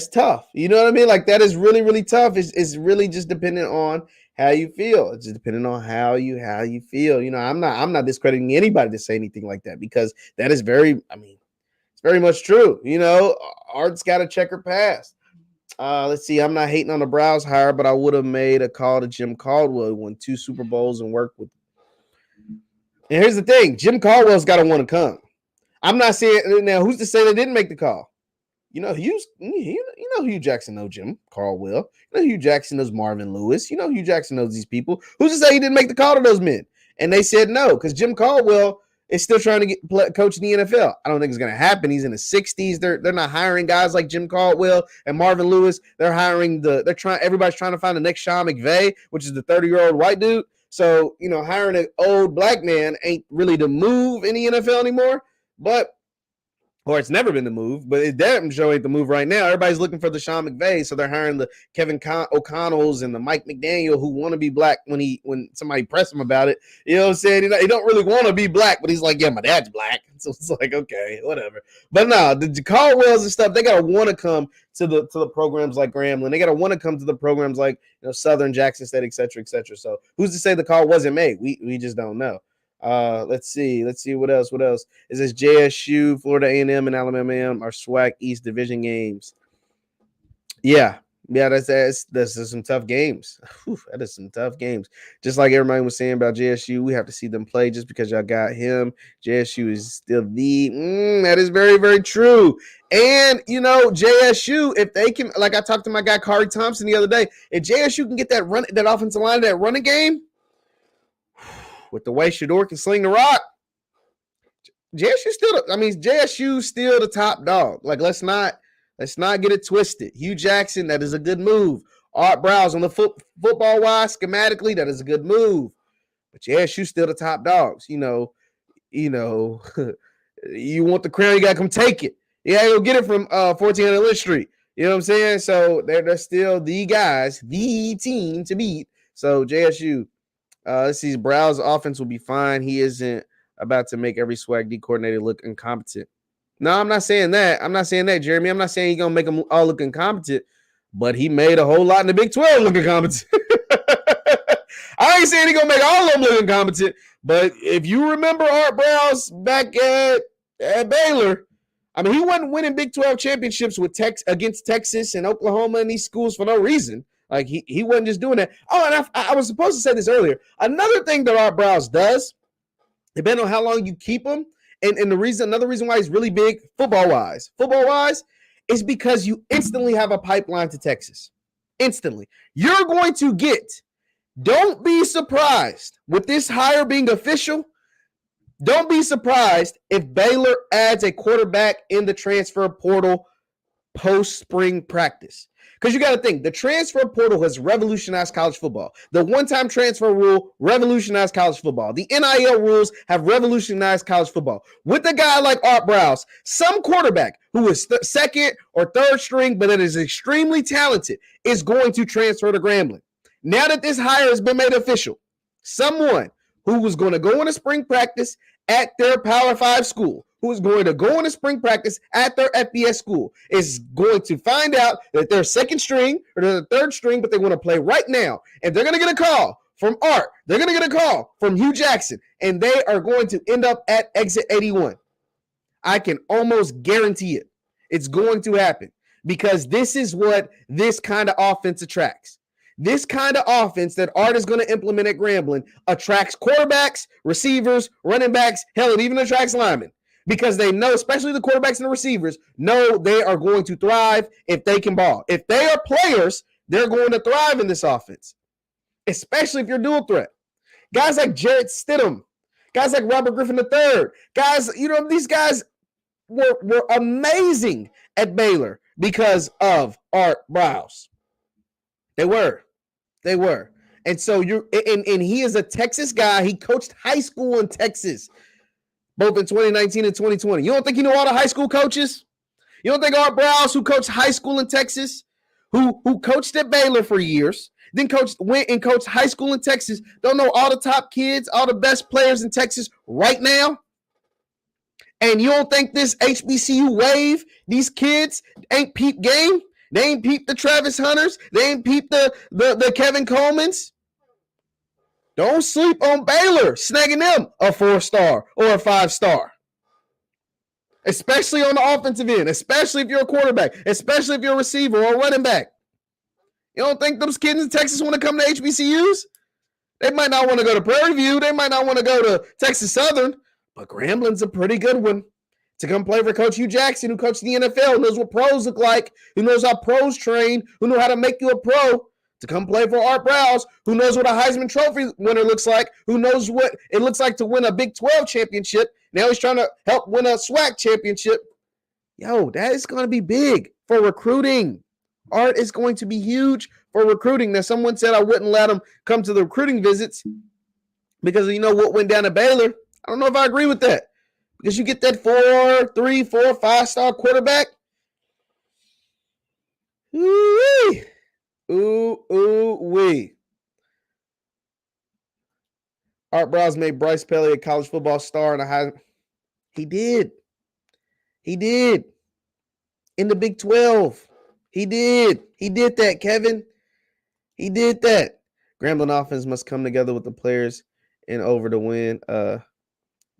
tough. You know what I mean? Like that is really, really tough. It's really just dependent on how you feel. It's just depending on how you feel. You know, I'm not discrediting anybody to say anything like that because that is it's very much true. You know, Art's got a checkered past. Let's see. I'm not hating on the Briles hire, but I would have made a call to Jim Caldwell, who won 2 Super Bowls and worked with. And here's the thing: Jim Caldwell's got to want to come. I'm not saying now. Who's to say they didn't make the call? You know, Hugh Jackson knows Jim Caldwell. You know, Hugh Jackson knows Marvin Lewis. You know, Hugh Jackson knows these people. Who's to say he didn't make the call to those men? And they said no because Jim Caldwell is still trying to coach in the NFL. I don't think it's going to happen. He's in his 60s. They're not hiring guys like Jim Caldwell and Marvin Lewis. They're hiring everybody's trying to find the next Sean McVay, which is the 30-year-old white dude. So, you know, hiring an old black man ain't really the move in the NFL anymore. Or it's never been the move, but it damn sure ain't the move right now. Everybody's looking for the Sean McVay, so they're hiring the Kevin O'Connells and the Mike McDaniel who want to be black when somebody press him about it. You know what I'm saying? He don't really want to be black, but he's like, yeah, my dad's black. So it's like, okay, whatever. But no, the Caldwells and stuff, they gotta want to come to the programs like Grambling. They gotta want to come to the programs like Southern, Jackson State, et cetera, et cetera. So who's to say the call wasn't made? We just don't know. Let's see what else is this. JSU, Florida A&M, and Alabama A&M are SWAC East Division games. Yeah, that's some tough games. Whew, that is some tough games. Just like everybody was saying about JSU, we have to see them play. Just because y'all got him, JSU is still that is very, very true. And JSU, if they can, like I talked to my guy Kari Thompson the other day, if JSU can get that offensive line, that running game. With the way Shedeur can sling the rock, JSU still the top dog. Like let's not get it twisted. Hugh Jackson, that is a good move. Art Briles on the football wise, schematically, that is a good move. But JSU still the top dogs. You want the crown, you gotta come take it. You gotta go get it from 1400 Lynch Street. You know what I'm saying? So they're still the guys, the team to beat. So JSU. Let's see. Briles' offense will be fine. He isn't about to make every SWAC D coordinator look incompetent. No, I'm not saying that. Jeremy. I'm not saying he's going to make them all look incompetent, but he made a whole lot in the Big 12 look incompetent. I ain't saying he's going to make all of them look incompetent, but if you remember Art Briles back at Baylor, I mean, he wasn't winning Big 12 championships against Texas and Oklahoma and these schools for no reason. Like, he wasn't just doing that. Oh, and I was supposed to say this earlier. Another thing that Art Briles does, depending on how long you keep him, and another reason why he's really big football-wise, is because you instantly have a pipeline to Texas. Instantly. You're going to don't be surprised with this hire being official. Don't be surprised if Baylor adds a quarterback in the transfer portal post-spring practice. Because you got to think, the transfer portal has revolutionized college football. The one-time transfer rule revolutionized college football. The NIL rules have revolutionized college football. With a guy like Art Briles, some quarterback who is second or third string, but that is extremely talented, is going to transfer to Grambling. Now that this hire has been made official, someone who was going to go into spring practice at their Power 5 school, who is going to go into spring practice at their FBS school, is going to find out that they're second string or they're the third string, but they want to play right now. And they're going to get a call from Art. They're going to get a call from Hugh Jackson, and they are going to end up at exit 81. I can almost guarantee it. It's going to happen because this is what this kind of offense attracts. This kind of offense that Art is going to implement at Grambling attracts quarterbacks, receivers, running backs, hell, it even attracts linemen. Because they know, especially the quarterbacks and the receivers, know they are going to thrive if they can ball. If they are players, they're going to thrive in this offense, especially if you're dual threat. Guys like Jarrett Stidham, guys like Robert Griffin III, guys, these guys were amazing at Baylor because of Art Briles. They were. They were. And so and he is a Texas guy. He coached high school in Texas, both in 2019 and 2020. You don't think you know all the high school coaches? You don't think Art Briles, who coached high school in Texas, who coached at Baylor for years, then went and coached high school in Texas, don't know all the top kids, all the best players in Texas right now? And you don't think this HBCU wave, these kids ain't peep game? They ain't peep the Travis Hunters. They ain't peep the Kevin Colemans. Don't sleep on Baylor, snagging them a 4-star or a 5-star. Especially on the offensive end, especially if you're a quarterback, especially if you're a receiver or a running back. You don't think those kids in Texas want to come to HBCUs? They might not want to go to Prairie View. They might not want to go to Texas Southern, but Grambling's a pretty good one to come play for Coach Hugh Jackson, who coached the NFL, who knows what pros look like, who knows how pros train, who know how to make you a pro, to come play for Art Briles, who knows what a Heisman Trophy winner looks like, who knows what it looks like to win a Big 12 championship. Now he's trying to help win a SWAC championship. Yo, that is going to be big for recruiting. Art is going to be huge for recruiting. Now, someone said I wouldn't let him come to the recruiting visits because you know what went down at Baylor. I don't know if I agree with that. Because you get that 4, 3, 4, 5-star quarterback. Ooh-wee. Ooh-wee. Art Briles made Bryce Pelly a college football star and a high. He did. He did. In the Big 12. He did. He did that, Kevin. He did that. Grambling offense must come together with the players and over to win.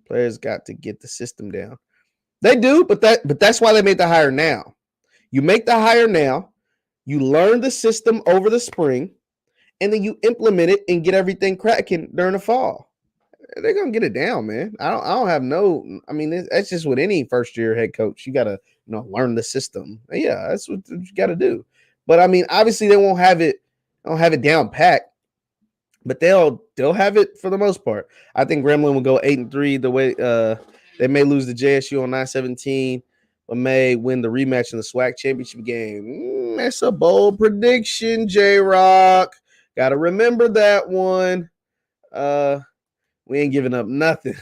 Players got to get the system down. They do, but that's why they made the hire now. You make the hire now, you learn the system over the spring, and then you implement it and get everything cracking during the fall. They're gonna get it down, man. I don't have no. I mean, that's just with any first-year head coach. You gotta learn the system. Yeah, that's what you gotta do. But I mean, obviously they won't have it. Don't have it down pat. But they'll have it for the most part. I think Grambling will go 8-3. The way they may lose to JSU on 9-17, but may win the rematch in the SWAC championship game. That's a bold prediction, J-Rock. Got to remember that one. We ain't giving up nothing.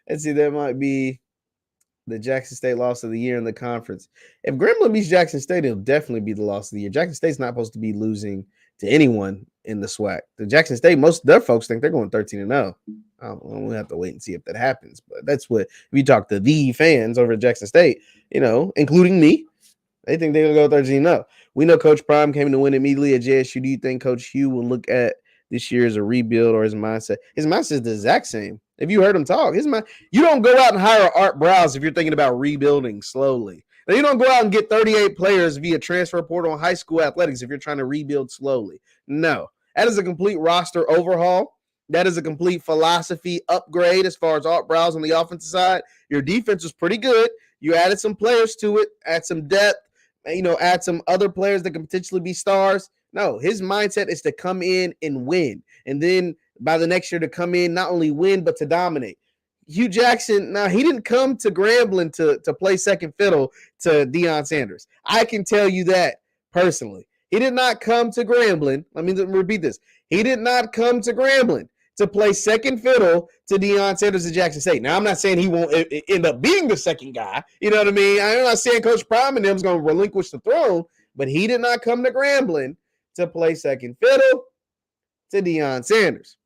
Let's see, that might be the Jackson State loss of the year in the conference. If Grambling beats Jackson State, it'll definitely be the loss of the year. Jackson State's not supposed to be losing to anyone in the SWAC. The Jackson State, most of their folks think they're going 13-0. We'll have to wait and see if that happens. But that's what, if you talk to the fans over at Jackson State, including me, they think they're going to go 13-0. We know Coach Prime came to win immediately at JSU. Do you think Coach Hugh will look at this year as a rebuild or his mindset? His mindset is the exact same. If you heard him talk, you don't go out and hire Art Briles if you're thinking about rebuilding slowly. Now, you don't go out and get 38 players via transfer portal in high school athletics if you're trying to rebuild slowly. No, that is a complete roster overhaul. That is a complete philosophy upgrade as far as Art Briles on the offensive side. Your defense was pretty good. You added some players to it, add some depth, add some other players that can potentially be stars. No, his mindset is to come in and win. And then by the next year to come in, not only win, but to dominate. Hugh Jackson, now he didn't come to Grambling to play second fiddle to Deion Sanders. I can tell you that personally. He did not come to Grambling. Let me repeat this. He did not come to Grambling to play second fiddle to Deion Sanders at Jackson State. Now, I'm not saying he won't end up being the second guy. You know what I mean? I'm not saying Coach Prime and them is going to relinquish the throne, but he did not come to Grambling to play second fiddle to Deion Sanders.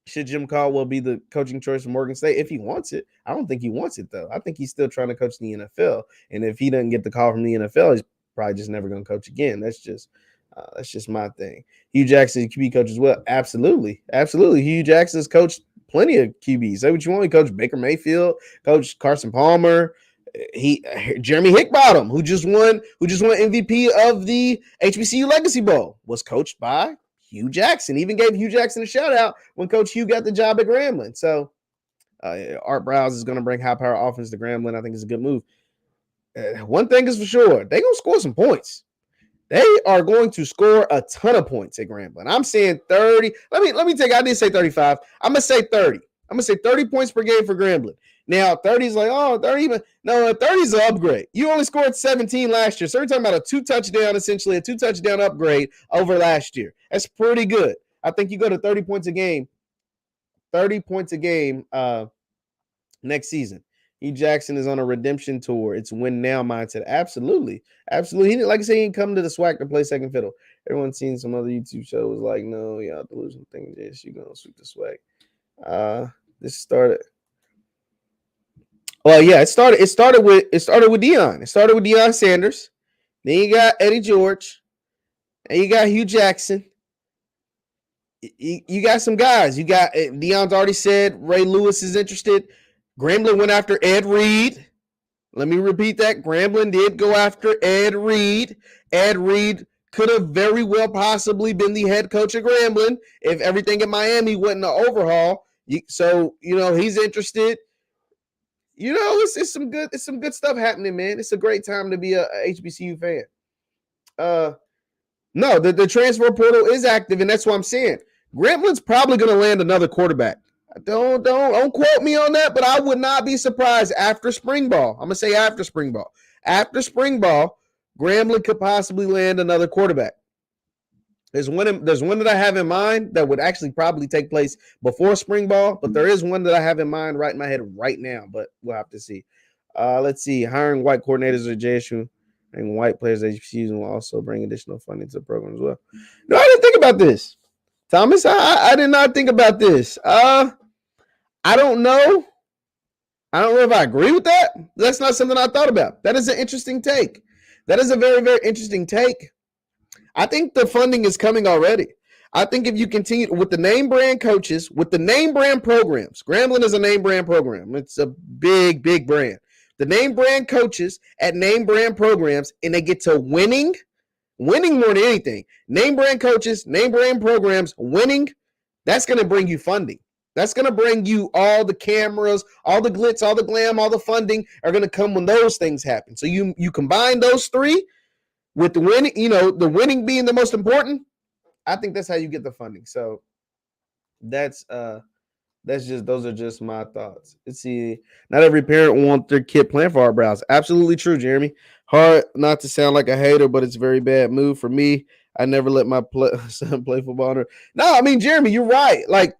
Should Jim Caldwell be the coaching choice for Morgan State if he wants it? I don't think he wants it, though. I think he's still trying to coach the NFL. And if he doesn't get the call from the NFL, he's probably just never going to coach again. That's just my thing. Hugh Jackson, QB coach as well. Absolutely. Absolutely. Hugh Jackson's coached plenty of QBs. Say what you want. He coached Baker Mayfield, coached Carson Palmer. Jeremy Hickbottom, who just won MVP of the HBCU Legacy Bowl, was coached by Hugh Jackson. Even gave Hugh Jackson a shout out when Coach Hugh got the job at Grambling. So Art Briles is going to bring high power offense to Grambling. I think it's a good move. One thing is for sure, they're going to score some points. They are going to score a ton of points at Grambling. I'm saying 30. Let me take. I didn't say 35. I'm going to say 30. I'm going to say 30 points per game for Grambling. Now 30's like, oh, 30, no, 30's an upgrade. You only scored 17 last year. So we're talking about a 2-touchdown, essentially a 2-touchdown upgrade over last year. That's pretty good. I think you go to 30 points a game next season. Hugh Jackson is on a redemption tour. It's win now mindset. Absolutely. Absolutely. Like I say, he didn't come to the SWAC to play second fiddle. Everyone's seen some other YouTube show was like, no, y'all delusional thing. Yes, you're going to sweep the SWAC. This started. Well, yeah, it started with Deion. It started with Deion Sanders. Then you got Eddie George. And you got Hugh Jackson. You got some guys. You got Deion's already said Ray Lewis is interested. Grambling went after Ed Reed. Let me repeat that. Grambling did go after Ed Reed. Ed Reed could have very well possibly been the head coach of Grambling if everything in Miami went in an overhaul. So, he's interested. It's some good stuff happening, man. It's a great time to be a HBCU fan. No, the transfer portal is active, and that's what I'm saying. Grambling's probably going to land another quarterback. Don't quote me on that, but I would not be surprised after spring ball. I'm going to say after spring ball. After spring ball, Grambling could possibly land another quarterback. There's one that I have in mind that would actually probably take place before spring ball, but there is one that I have in mind right in my head right now, but we'll have to see. Let's see. Hiring white coordinators at JSU and white players at HBCUs will also bring additional funding to the program as well. No, I didn't think about this. Thomas, I did not think about this. I don't know. I don't know if I agree with that. That's not something I thought about. That is an interesting take. That is a very, very interesting take. I think the funding is coming already. I think if you continue with the name brand coaches, with the name brand programs, Grambling is a name brand program. It's a big, big brand. The name brand coaches at name brand programs, and they get to winning more than anything. Name brand coaches, name brand programs, winning, that's going to bring you funding. That's going to bring you all the cameras, all the glitz, all the glam, all the funding are going to come when those things happen. So you combine those three with the winning, the winning being the most important. I think that's how you get the funding. So those are just my thoughts. Let's see. Not every parent wants their kid playing for Art Briles. Absolutely true, Jeremy. Hard not to sound like a hater, but it's a very bad move for me. I never let my son play football. No, I mean, Jeremy, you're right. Like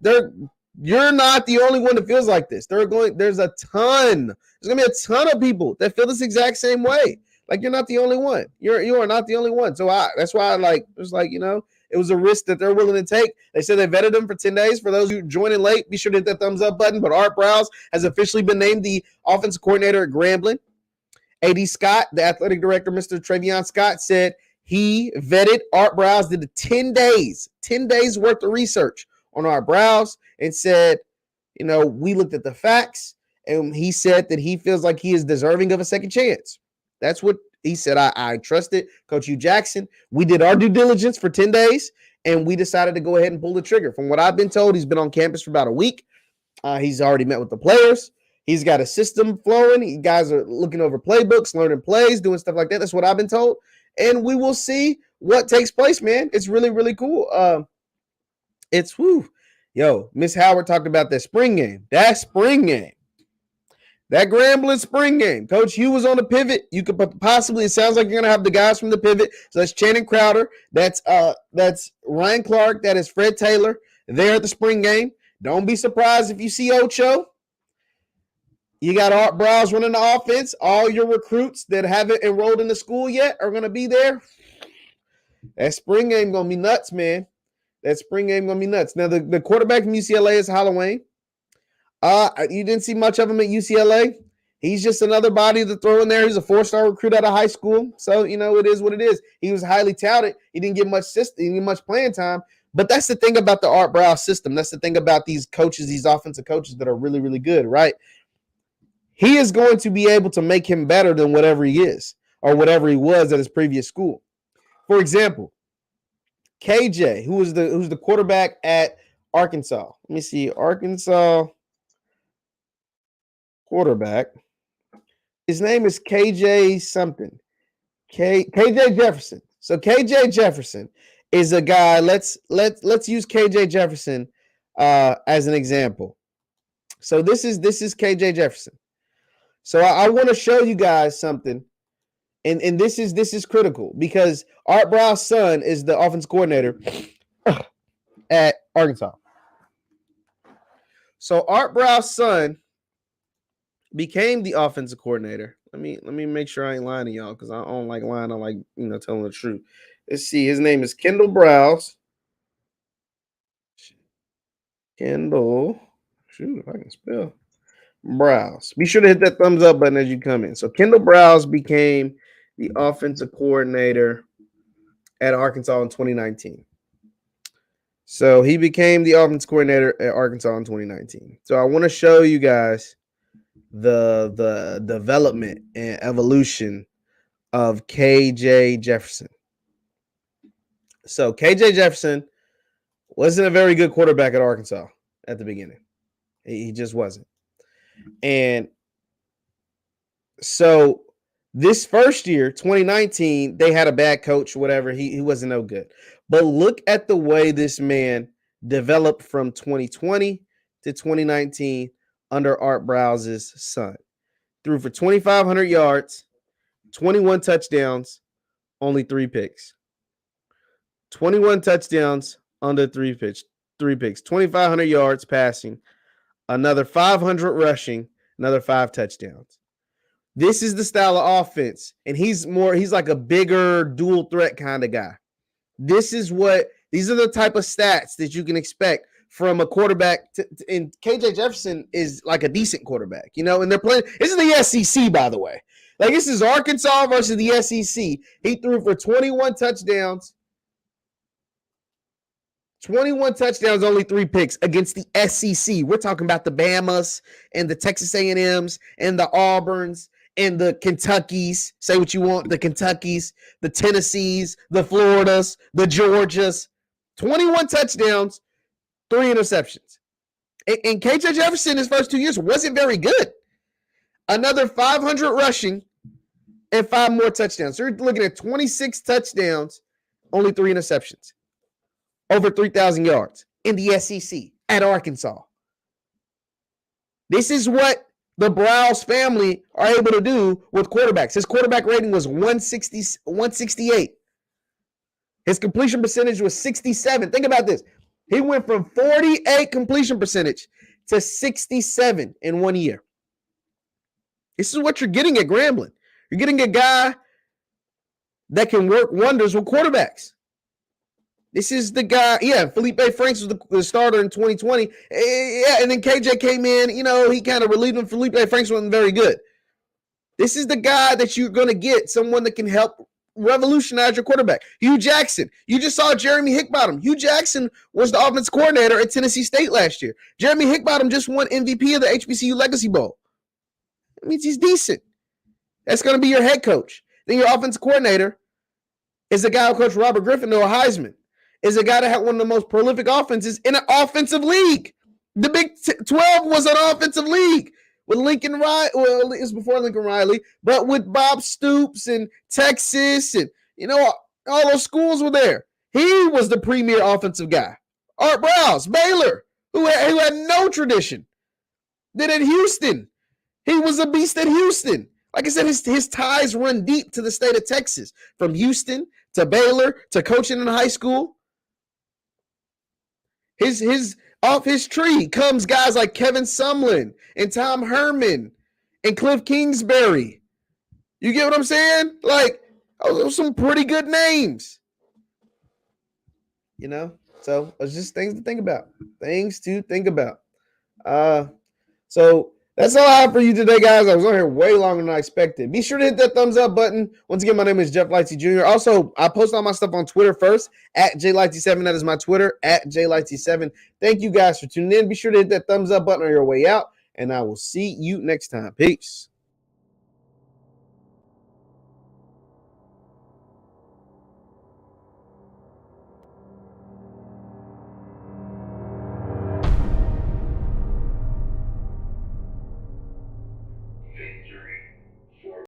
you're not the only one that feels like this. There's a ton. There's gonna be a ton of people that feel this exact same way. Like you're not the only one. You are not the only one. So that's why it was a risk that they're willing to take. They said they vetted him for 10 days. For those who joining late, be sure to hit that thumbs up button. But Art Briles has officially been named the offensive coordinator at Grambling. A.D. Scott, the athletic director, Mr. Travion Scott, said he vetted Art Briles, did 10 days worth of research on Art Briles and said, we looked at the facts, and he said that he feels like he is deserving of a second chance. That's what he said. I trusted Coach Hugh Jackson. We did our due diligence for 10 days, and we decided to go ahead and pull the trigger. From what I've been told, he's been on campus for about a week. He's already met with the players. He's got a system flowing. You guys are looking over playbooks, learning plays, doing stuff like that. That's what I've been told. And we will see what takes place, man. It's really, really cool. Miss Howard talked about that spring game. That Grambling spring game. Coach Hugh was on the pivot. You could possibly, it sounds like you're going to have the guys from the pivot. So that's Channing Crowder. That's Ryan Clark. That is Fred Taylor there at the spring game. Don't be surprised if you see Ocho. You got Art Briles running the offense. All your recruits that haven't enrolled in the school yet are going to be there. That spring game going to be nuts, man. That spring game going to be nuts. Now, the quarterback from UCLA is Halloween. You didn't see much of him at UCLA. He's just another body to throw in there. He's a 4-star recruit out of high school. So, it is what it is. He was highly touted. He didn't get much playing time. But that's the thing about the Art Briles system. That's the thing about these coaches, these offensive coaches that are really, really good, right? He is going to be able to make him better than whatever he is or whatever he was at his previous school. For example, KJ, who's the quarterback at Arkansas. Let me see. Arkansas quarterback. His name is KJ something. KJ Jefferson. So KJ Jefferson is a guy. Let's use KJ Jefferson as an example. So this is KJ Jefferson. So I want to show you guys something, and this is critical because Art Briles' son is the offensive coordinator at Arkansas. So Art Briles' son became the offensive coordinator. Let me make sure I ain't lying to y'all because I don't like lying. I like telling the truth. Let's see. His name is Kendall Briles. Kendall. Shoot, if I can spell. Briles. Be sure to hit that thumbs up button as you come in. So Kendall Briles became the offensive coordinator at Arkansas in 2019. So he became the offensive coordinator at Arkansas in 2019. So I want to show you guys the development and evolution of KJ Jefferson. So KJ Jefferson wasn't a very good quarterback at Arkansas at the beginning. He just wasn't. And so this first year, 2019, they had a bad coach, whatever. He wasn't no good. But look at the way this man developed from 2020 to 2019 under Art Briles' son. Threw for 2,500 yards, 21 touchdowns, only 3 picks. 21 touchdowns, under 3 picks. 2,500 yards passing, another 500 rushing, another 5 touchdowns. This is the style of offense, and he's like a bigger dual threat kind of guy. These are the type of stats that you can expect from a quarterback. And KJ Jefferson is like a decent quarterback, and they're playing. This is the SEC, by the way. Like, this is Arkansas versus the SEC. He threw for 21 touchdowns. 21 touchdowns, only 3 picks against the SEC. We're talking about the Bamas and the Texas A&Ms and the Auburns and the Kentuckys. Say what you want. The Kentuckys, the Tennessees, the Floridas, the Georgias. 21 touchdowns, 3 interceptions. And KJ Jefferson, his first 2 years, wasn't very good. Another 500 rushing and 5 more touchdowns. So you're looking at 26 touchdowns, only 3 interceptions. Over 3,000 yards in the SEC at Arkansas. This is what the Briles family are able to do with quarterbacks. His quarterback rating was 168. His completion percentage was 67. Think about this. He went from 48 completion percentage to 67 in 1 year. This is what you're getting at Grambling. You're getting a guy that can work wonders with quarterbacks. This is the guy. Yeah, Felipe Franks was the starter in 2020. Yeah, and then KJ came in. He kind of relieved him. Felipe Franks wasn't very good. This is the guy that you're going to get, someone that can help revolutionize your quarterback. Hugh Jackson. You just saw Jeremy Hickbottom. Hugh Jackson was the offensive coordinator at Tennessee State last year. Jeremy Hickbottom just won MVP of the HBCU Legacy Bowl. That means he's decent. That's going to be your head coach. Then your offensive coordinator is a guy who coached Robert Griffin to a Heisman. Is a guy that had one of the most prolific offenses in an offensive league. The Big 12 was an offensive league with Lincoln Riley. Well, it was before Lincoln Riley, but with Bob Stoops and Texas and, all those schools were there. He was the premier offensive guy. Art Briles, Baylor, who had no tradition. Then at Houston, he was a beast at Houston. Like I said, his ties run deep to the state of Texas, from Houston to Baylor to coaching in high school. His off his tree comes guys like Kevin Sumlin and Tom Herman and Cliff Kingsbury. You get what I'm saying? Like, those are some pretty good names. So it's just things to think about. So that's all I have for you today, guys. I was on here way longer than I expected. Be sure to hit that thumbs up button. Once again, my name is JeffLightsYJr. Also, I post all my stuff on Twitter first, at JLightsy7. That is my Twitter, at JLightsy7. Thank you guys for tuning in. Be sure to hit that thumbs up button on your way out, and I will see you next time. Peace.